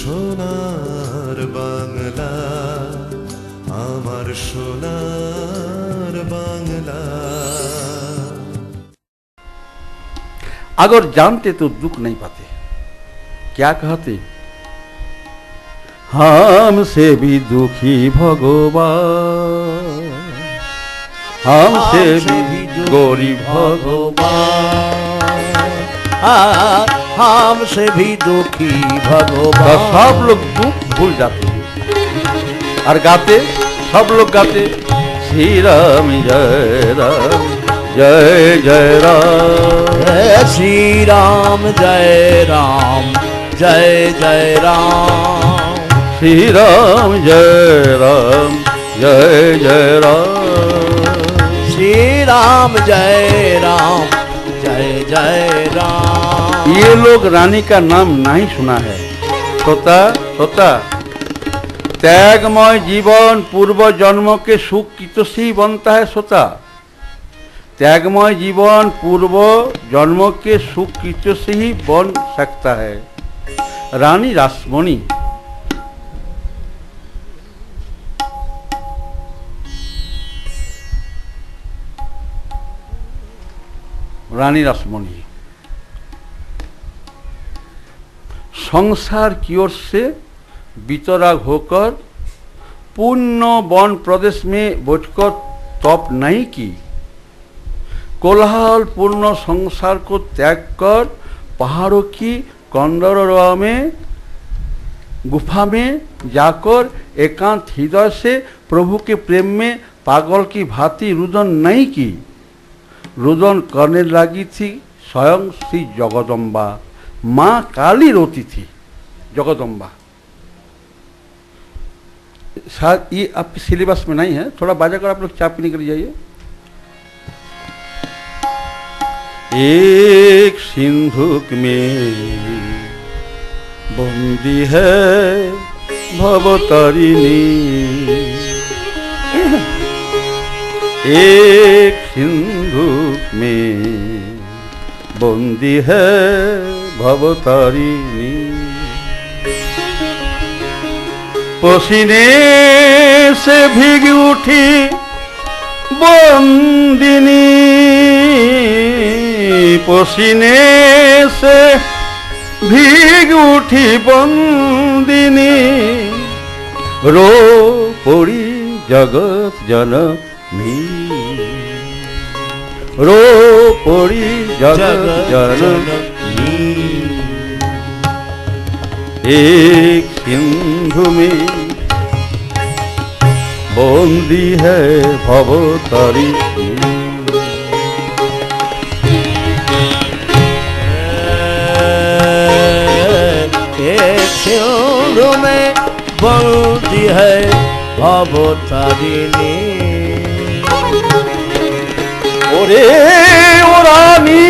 সোনার বাংলা, আমার সোনার বাংলা। अगर जानते तो दुख नहीं पाते। क्या कहते? हमसे भी दुखी भगवान, हमसे भी गरीब भगवान, हमसे भी दुखी भगवान। तो सब लोग दुख भूल जाते हैं और गाते, सब लोग गाते श्री राम जय राम जय जय राम, श्री राम जय राम जय जय राम, श्री राम जय राम जय जय राम, श्री राम जय राम जय जय राम। ये लोग रानी का नाम नहीं सुना है। सोता सोता त्यागमय जीवन पूर्व जन्म के सुख की तो सी बनता है। सोता त्यागमय जीवन पूर्व जन्म के सुख की तो से ही बन सकता है। रानी रासमणी रानी रासमणी संसार की ओर से वितराग होकर पुण्य वन प्रदेश में बैठकर तप नहीं की, कोलाहल पूर्ण संसार को त्याग कर पहाड़ों की कंदरवा में गुफा में जाकर एकांत हृदय से प्रभु के प्रेम में पागल की भांति रुदन नहीं की। रुदन करने लगी थी स्वयं श्री जगदम्बा, माँ काली रोती थी जगदम्बा। शायद ये आपके सिलेबस में नहीं है, थोड़ा बाजा कर आप लोग चाय पीने के लिए जाइए। एक सिंधुक में बंदी है भवतारिणी, एक सिंधुक में बंदी है भवतारिणी, पसीने से भीग उठी बंदिनी, पसीने से भीग उठी बंदिनी, रो पड़ी जगत जननी, रो पड़ी जगत जननी। एक सिंधु में बंदी है भवतारिणी, एक सिंधु में बंदी है भवतारिणी। ओरे ओ रानी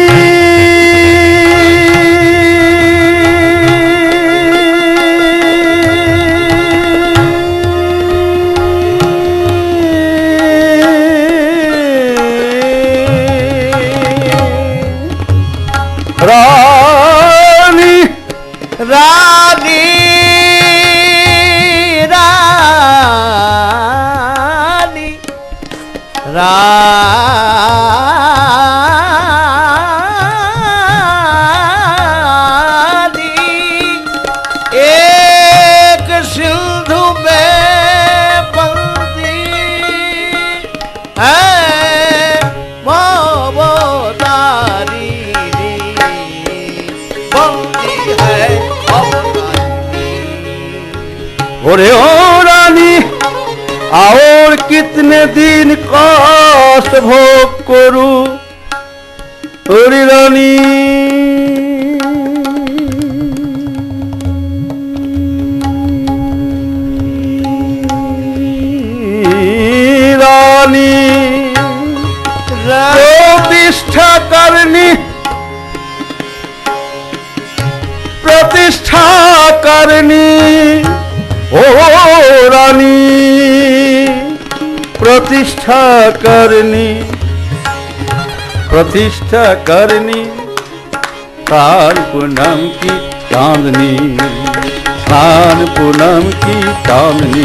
रानी रानी रानी रानी, एक सिंधु में बंदी है भवतारिणी, बंदी है भवतारिणी। ओरे ओ रानी और कितने दिन कष्ट भोग करूं, ओरे रानी रानी प्रतिष्ठा करनी, प्रतिष्ठा करनी, ओ रानी प्रतिष्ठा करनी, प्रतिष्ठा करनी, काल पूनम की चांदनी, स्नान पूनम की चांदनी।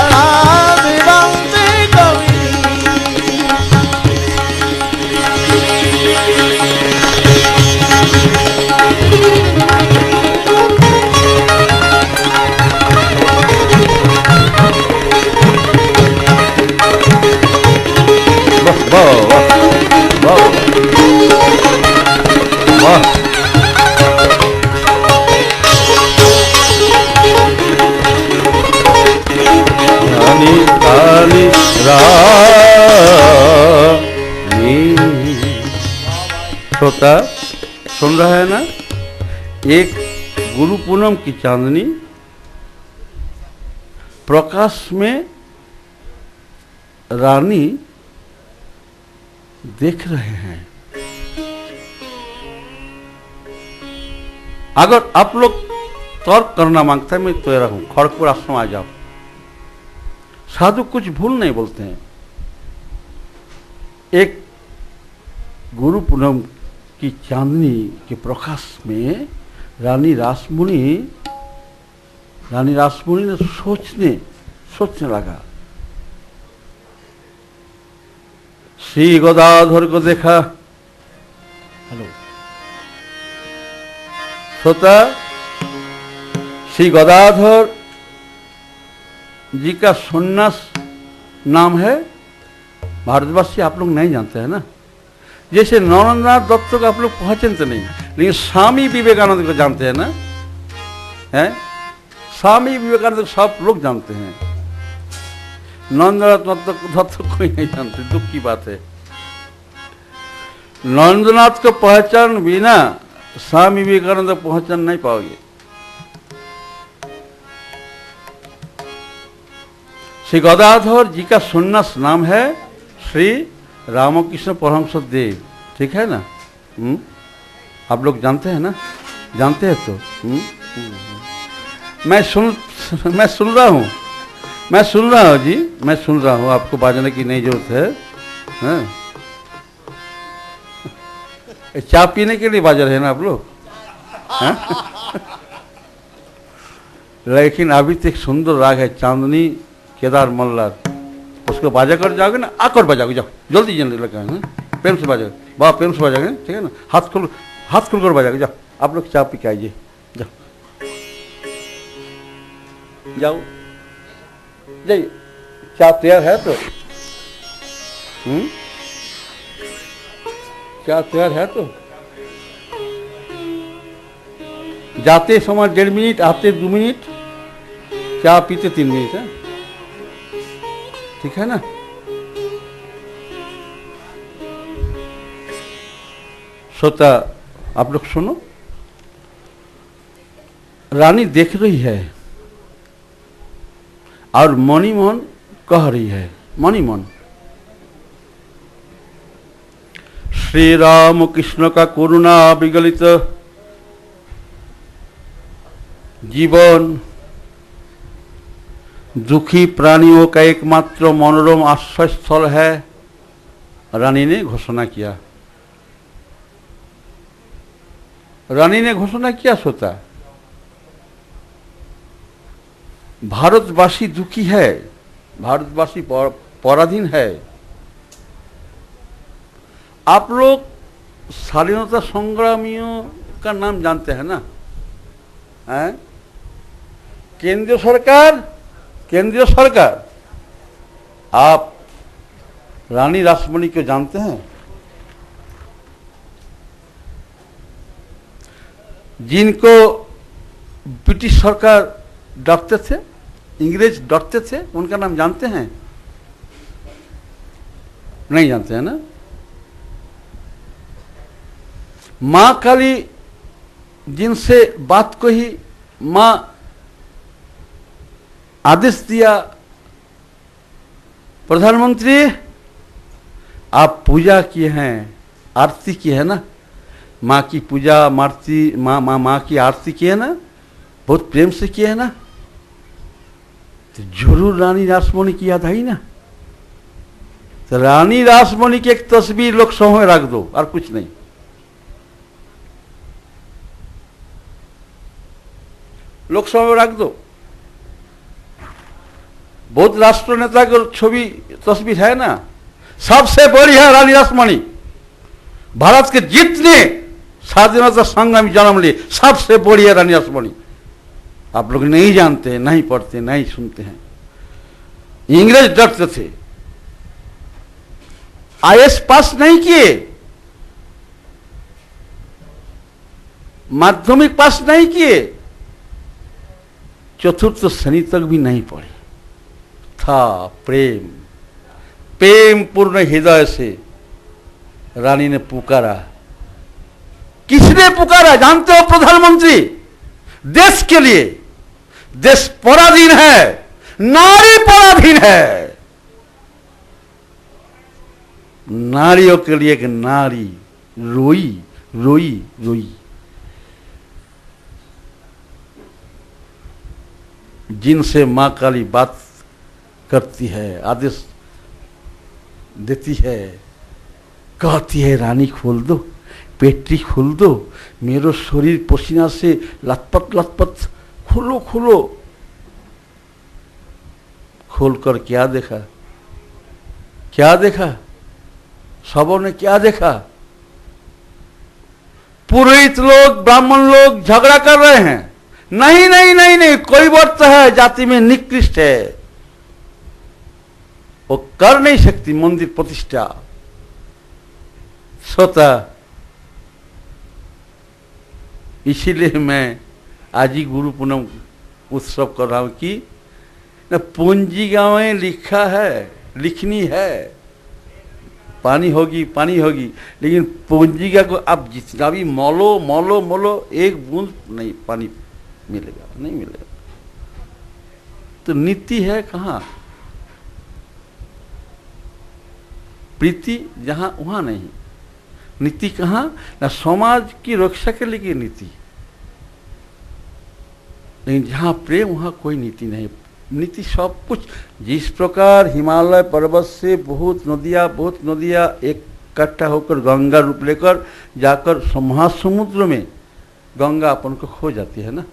राधे राधे कवि वाह वाह वाह वाह। रानी काली रानी। श्रोता सुन रहा है ना, एक गुरु पूनम की चांदनी प्रकाश में रानी देख रहे हैं। अगर आप लोग तर्क करना मांगता है, मैं तैयार हूं, खड़गपुर आश्रम आ जाओ। साधु कुछ भूल नहीं बोलते हैं। एक गुरु पूनम की चांदनी के प्रकाश में रानी रासमुनि ने सोचने लगा। श्री गदाधर को देखा। हेलो श्रोता, श्री गदाधर जी का सन्यास नाम है, भारतवासी आप लोग नहीं जानते हैं ना। जैसे नरेंद्रनाथ दत्त को आप लोग पहचानते नहीं, लेकिन स्वामी विवेकानंद को जानते हैं ना, हैं? स्वामी विवेकानंद को सब लोग जानते हैं, नरेंद्रनाथ दत्त कोई नहीं जानते। दुख की बात है। नरेंद्रनाथ को पहचान बिना स्वामी विवेकानंद को पहचान नहीं पाओगे। श्री गदाधर जी का सन्यास नाम है श्री रामकृष्ण परमहंस देव। ठीक है ना? आप लोग जानते हैं ना? जानते हैं तो मैं सुन रहा हूँ जी, मैं सुन रहा हूँ। आपको बाजने की नहीं जरूरत है, हाँ? चाय पीने के लिए बाज रहे हैं ना आप लोग, हाँ? लेकिन अभी तो एक सुंदर राग है, चांदनी केदार मल्लार, उसको बाजा कर जाओगे ना, आकर बजाओगे, जाओ जल्दी लगा है, प्रेम से बाजोगे, वाह प्रेम से बाजोगे, ठीक है ना? हाथ खोल कर बजाओगे। जाओ आप लोग चाय पी के आइए, जाओ जाओ जाइए। चाय तैयार है तो क्या तैयार है तो जाते समय 1.5 मिनट, आते 2 मिनट, चाय पीते 3 मिनट है, ठीक है ना? श्रोता आप लोग सुनो, रानी देख रही है और मनी मन कह रही है, मनी मन श्री राम कृष्ण का करुणा विगलित जीवन दुखी प्राणियों का एकमात्र मनोरम आश्रय स्थल है, रानी ने घोषणा किया। रानी ने घोषणा किया सोता, भारतवासी दुखी है, भारतवासी पराधीन है। आप लोग स्वाधीनता संग्रामियों का नाम जानते हैं ना? हैं? केंद्रीय सरकार, आप रानी रासमणी को जानते हैं? जिनको ब्रिटिश सरकार डरते थे, अंग्रेज डरते थे, उनका नाम जानते हैं? नहीं जानते हैं ना? मां काली जिनसे बात को ही मां आदेश दिया, प्रधानमंत्री आप पूजा किए हैं, आरती की है ना, माँ की पूजा, माँ की आरती की है ना, बहुत प्रेम से किए है ना, तो जरूर रानी रासमणी की याद आई ना। तो रानी रासमणी की एक तस्वीर लोग सौ में रख दो और कुछ नहीं। लोकसभा में रख दो। बहुत राष्ट्र नेता की छवि तस्वीर है ना। सबसे बड़ी है रानी रासमणी। भारत के जितने स्वाधीनता संग्रामी जन्म लिए सबसे बड़ी है रानी रासमणी। आप लोग नहीं जानते, नहीं पढ़ते, नहीं सुनते हैं। इंग्रेज डरते थे। आईएएस पास नहीं किए, माध्यमिक पास नहीं किए, चतुर्थ श्रेणी तक भी नहीं पढ़े। था प्रेम, प्रेम पूर्ण हृदय से रानी ने पुकारा। किसने पुकारा जानते हो? प्रधानमंत्री। देश के लिए। देश पराधीन है, नारी पराधीन है। नारियों के लिए एक नारी रोई रोई रोई। जिनसे मां काली बात करती है, आदेश देती है, कहती है रानी खोल दो, पेटी खोल दो, मेरो शरीर पसीना से लथपथ लथपथ, खोलो खोलो। खोलकर क्या देखा? क्या देखा? सबों ने क्या देखा? पुरोहित लोग, ब्राह्मण लोग झगड़ा कर रहे हैं। नहीं नहीं नहीं नहीं, कोई व्रत है जाति में निकृष्ट है, वो कर नहीं सकती मंदिर प्रतिष्ठा। सोता इसीलिए मैं आज ही गुरु पूनम उत्सव कर रहा हूं कि न पंजिका में लिखा है, लिखनी है, पानी होगी पानी होगी, लेकिन पंजिका को आप जितना भी मौलो मौलो मौलो, एक बूंद नहीं पानी मिलेगा, नहीं मिलेगा। तो नीति है कहाँ? प्रीति जहां वहां नहीं, नीति कहाँ? ना समाज की रक्षा के लिए नीति, लेकिन जहां प्रेम वहां कोई नीति नहीं। नीति सब कुछ। जिस प्रकार हिमालय पर्वत से बहुत नदियां इकट्ठा होकर गंगा रूप लेकर जाकर महासमुद्र में गंगा अपन को खो जाती है ना,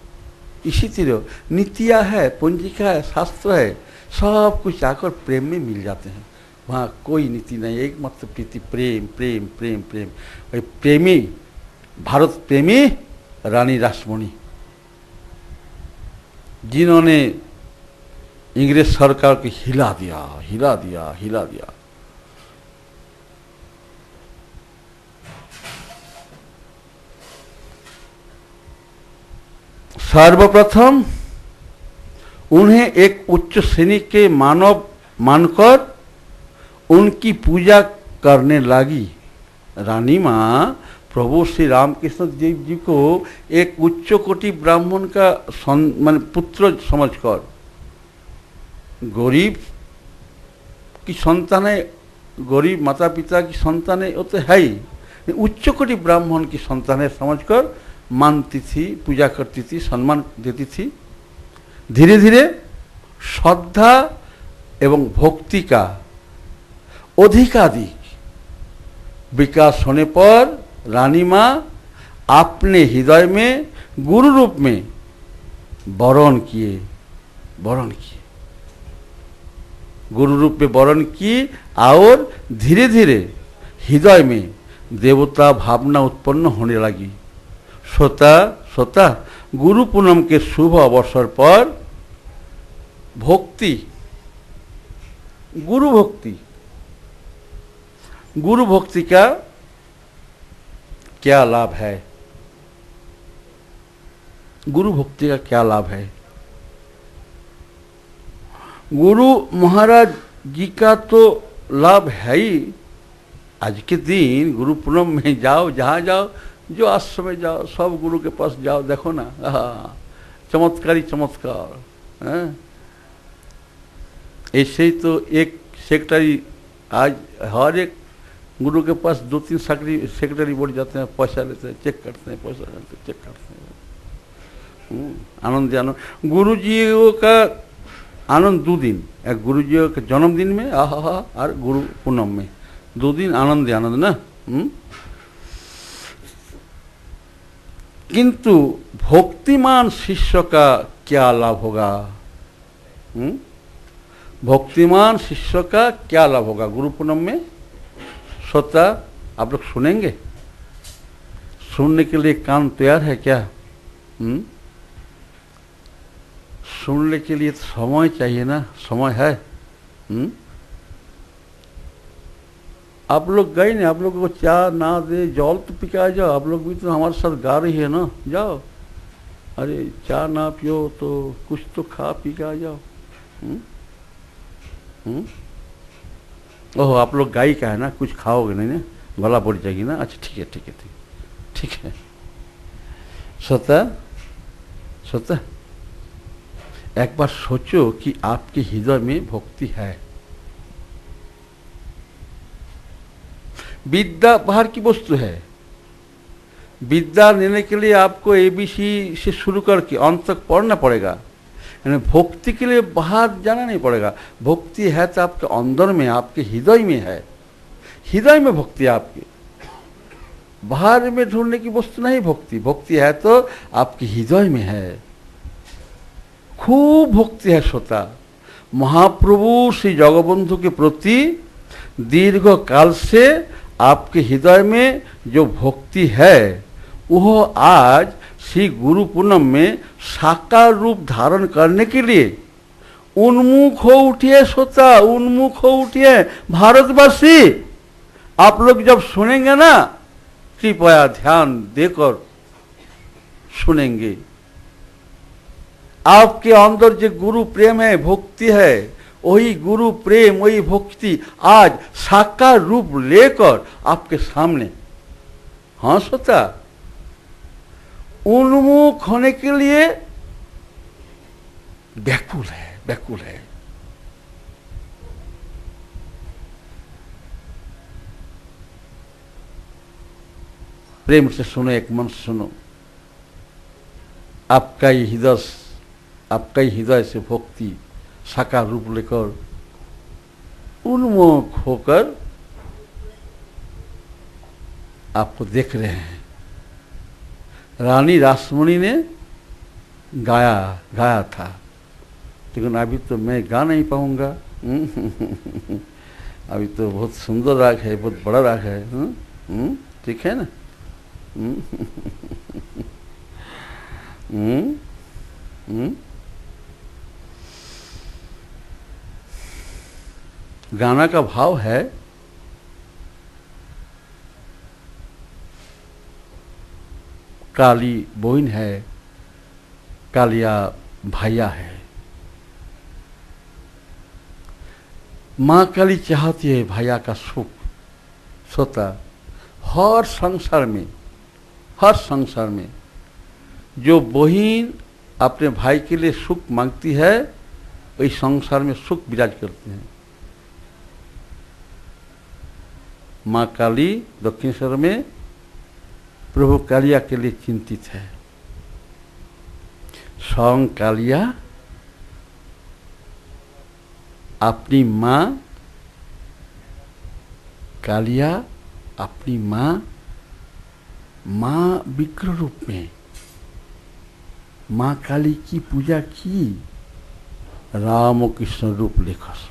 इसी तरह नीतियाँ है, पंजिका है, शास्त्र है, सब कुछ आकर प्रेम में मिल जाते हैं। वहाँ कोई नीति नहीं, एकमात्र प्रीति, प्रेम प्रेम प्रेम प्रेम। वही प्रेमी, भारत प्रेमी रानी रासमणी, जिन्होंने इंग्रेज सरकार को हिला दिया हिला दिया हिला दिया। सर्वप्रथम उन्हें एक उच्च श्रेणी के मानव मानकर उनकी पूजा करने लगी। रानी माँ प्रभु श्री रामकृष्ण देव जी को एक उच्च कोटि ब्राह्मण का मान पुत्र समझकर, गरीब की संतान है, गरीब माता पिता की संतान है, वो तो है ही, उच्च कोटि ब्राह्मण की संतान है समझकर मानती थी, पूजा करती थी, सम्मान देती थी। धीरे धीरे श्रद्धा एवं भक्ति का अधिकाधिक विकास होने पर रानी माँ अपने हृदय में गुरु रूप में वरण किए, गुरु रूप में वरण किए और धीरे धीरे हृदय में देवता भावना उत्पन्न होने लगी। स्वतः गुरु पूनम के शुभ अवसर पर भक्ति, गुरु भक्ति का क्या लाभ है? गुरु भक्ति का क्या लाभ है? गुरु महाराज जी का तो लाभ है ही। आज के दिन गुरु पूनम में जाओ, जहाँ जाओ, जो आश्रम में जाओ, सब गुरु के पास जाओ, देखो ना, चमत्कारी चमत्कार। ऐसे ही तो एक सेक्रेटरी, आज हर एक गुरु के पास 2-3 सेक्रेटरी बढ़ जाते हैं, पैसा लेते हैं, चेक करते हैं, पैसा लेते हैं, चेक करते हैं। आनंद गुरु जी का आनंद 2 दिन, एक गुरु जी के जन्मदिन में और गुरु पूनम में 2 दिन आनंद ना। किंतु भक्तिमान शिष्य का क्या लाभ होगा? भक्तिमान शिष्य का क्या लाभ होगा? गुरु पूनम में श्रोता आप लोग सुनेंगे? सुनने के लिए कान तैयार है क्या? सुनने के लिए तो समय चाहिए ना, समय है? आप लोग गए ना, आप लोगों को चाय ना दे जल तो पी के आ जाओ। आप लोग भी तो हमारे साथ गा रही है ना, जाओ। अरे चाय ना पियो तो कुछ तो खा पी के आ जाओ। ओहो, आप लोग गाई का है ना, कुछ खाओगे नहीं ना, गला बढ़ जाएगी ना। अच्छा ठीक है ठीक है ठीक है। स्वतः एक बार सोचो कि आपके हृदय में भक्ति है। विद्या बाहर की वस्तु है। विद्या लेने के लिए आपको ABC से शुरू करके अंत तक पढ़ना पड़ेगा। यानी भक्ति के लिए बाहर जाना नहीं पड़ेगा। भक्ति है तो आपके अंदर में, आपके हृदय में है। हृदय में भक्ति आपकी, बाहर में ढूंढने की वस्तु नहीं। भक्ति है तो आपके हृदय में है। खूब भक्ति है श्रोता। महाप्रभु श्री जगबंधु के प्रति दीर्घ काल से आपके हृदय में जो भक्ति है वह आज श्री गुरु पूनम में साकार रूप धारण करने के लिए उन्मुख हो उठिए श्रोता, उन्मुख हो उठिए भारतवासी। आप लोग जब सुनेंगे ना, कृपया ध्यान देकर सुनेंगे। आपके अंदर जो गुरु प्रेम है, भक्ति है, वही गुरु प्रेम, वही भक्ति आज साकार रूप लेकर आपके सामने, हाँ श्रोता, उन्मुख होने के लिए व्याकुल है। प्रेम से सुनो, एक मन से सुनो। आपका ही हृदय से भक्ति साकार रूप लेकर उन्मुख होकर आपको देख रहे हैं। रानी रासमणी ने गाया था, लेकिन अभी तो मैं गा नहीं पाऊंगा। अभी तो बहुत सुंदर राग है, बहुत बड़ा राग है। ठीक है ना? गाना का भाव है, काली बहन है, कालिया भैया है। माँ काली चाहती है भैया का सुख। सोता हर संसार में जो बहन अपने भाई के लिए सुख मांगती है, वही संसार में सुख विराज करते हैं। माँ काली दक्षिणेश्वर में प्रभु कालिया के लिए चिंतित है। स्वयं कालिया अपनी माँ, कालिया अपनी माँ विग्रह रूप में माँ काली की पूजा की, राम कृष्ण रूप लेकर।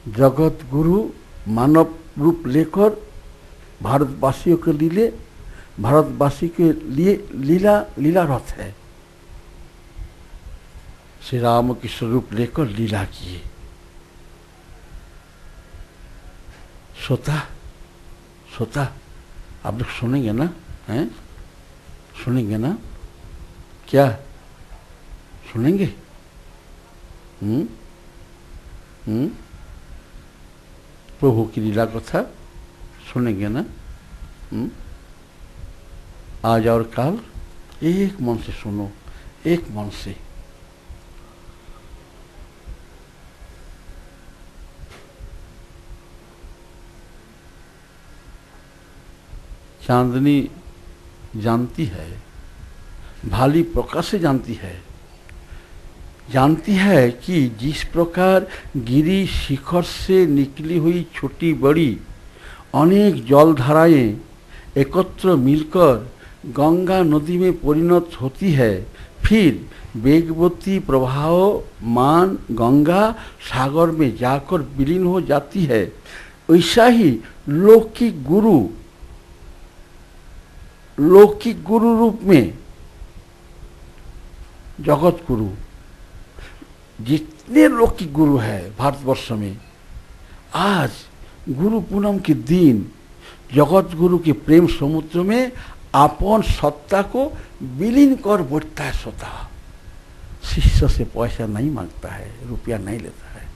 जगत गुरु मानव रूप लेकर भारतवासियों के लिए, भारतवासी के लिए लीला रथ है। श्री राम कृष्ण रूप लेकर लीला किए। सोता आप लोग सुनेंगे ना? हैं? सुनेंगे ना? क्या सुनेंगे? प्रभु की लीला कथा सुनेंगे ना? आज और कल एक मन से सुनो, एक मन से। चांदनी जानती है, भाली प्रकाश से जानती है कि जिस प्रकार गिरी शिखर से निकली हुई छोटी बड़ी अनेक जलधाराएं एकत्र मिलकर गंगा नदी में परिणत होती है, फिर वेगवती प्रवाहमान गंगा सागर में जाकर विलीन हो जाती है। वैसा ही लौकिक गुरु रूप में जगत गुरु, जितने लौकिक गुरु है भारतवर्ष में, आज गुरु पूनम के दिन जगत गुरु के प्रेम समुद्र में अपन सत्ता को विलीन कर बैठता है स्वतः। शिष्य से पैसा नहीं मांगता है, रुपया नहीं लेता है,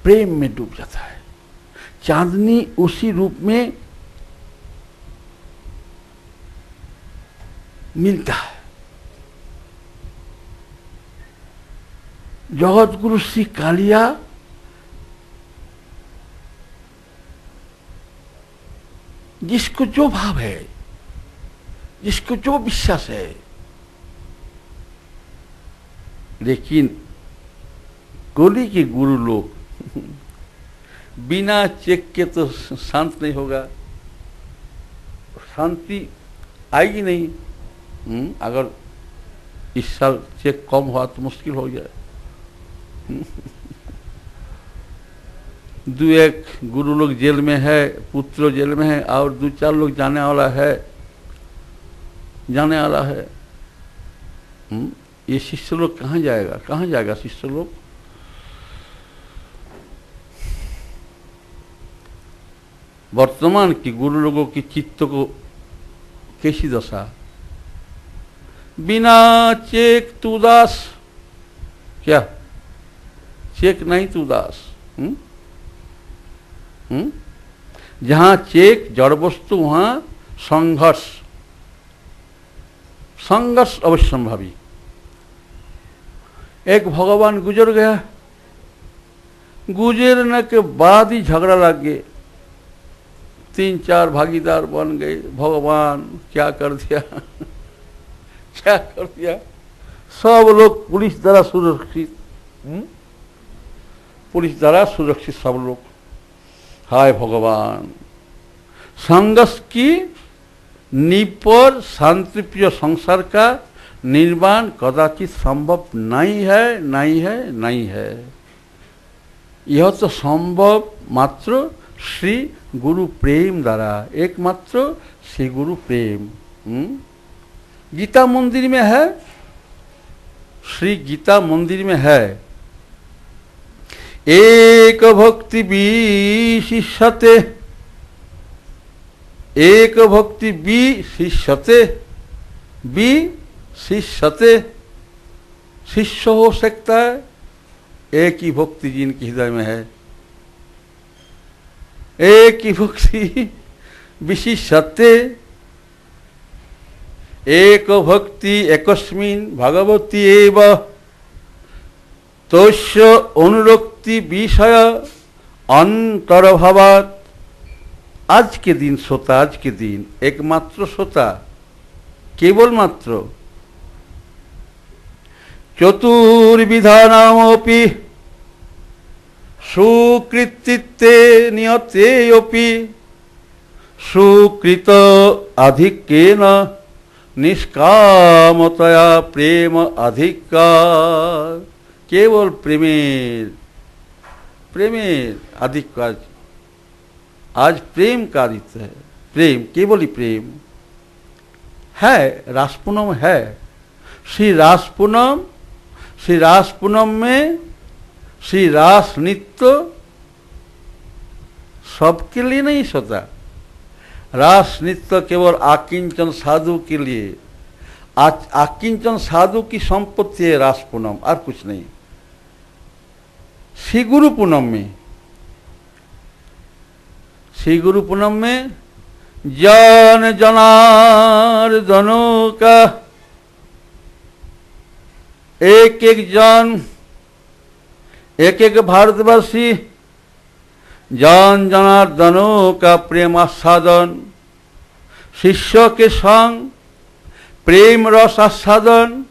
प्रेम में डूब जाता है। चांदनी उसी रूप में मिलता है। जगत गुरु श्री कालिया जिसको जो भाव है, जिसको जो विश्वास है, लेकिन कोली के गुरु लोग बिना चेक के तो शांत नहीं होगा, शांति आएगी नहीं। अगर इस साल चेक कम हुआ तो मुश्किल हो जाए। दो एक गुरु लोग जेल में है, पुत्र जेल में है, और 2-4 लोग जाने वाला है। ये शिष्य लोग कहाँ जाएगा शिष्य लोग? वर्तमान की गुरु लोगों की चित्त को कैसी दशा? बिना चेक तू उदास, क्या चेक नहीं तू उदास? जहां चेक जड़ वस्तु वहां संघर्ष अवश्यंभावी। एक भगवान गुजर गया, गुजरने के बाद ही झगड़ा लग गए, 3-4 भागीदार बन गए। भगवान क्या कर दिया क्या कर दिया? सब लोग पुलिस द्वारा सुरक्षित, सब लोग। हाय भगवान, संघर्ष की नींव पर शांतिप्रिय संसार का निर्माण कदाचित संभव नहीं है। यह तो संभव मात्र श्री गुरु प्रेम द्वारा, एकमात्र श्री गुरु प्रेम। गीता मंदिर में है, श्री गीता मंदिर में है, एक भक्ति विशिष्यते, एक भक्ति विशिष्यते, शिष्य हो सकता है एक ही भक्ति जिनके हृदय में है, एक ही भक्ति विशिष्यते, एक भक्ति एकस्मिन् भगवती एव तस्य अनुरक्ति विषय अंतर्भावात्। आज के दिन श्रोता, आज के दिन एकमात्र श्रोता, केवल मात्र चतुर्विधानामपि सुकृतित्वे नियतेऽपि सुकृत आधिक्येन निष्कामतया प्रेम अधिकार। केवल प्रेमेर अधिकार। आज प्रेम का आदित्य है, प्रेम, केवल ही प्रेम है। रास पूनम है, श्री रास पूनम में श्री रास नृत्य सबके लिए नहीं सोता। रास नृत्य केवल आकिंचन साधु के लिए। आकिंचन साधु की संपत्ति है रास पूनम, और कुछ नहीं। श्री गुरु पूनम में जन जनार्दनों का एक जन, एक भारतवासी जन जनार्दनों का प्रेम आस्वादन, शिष्य के संग प्रेम रस आस्वादन,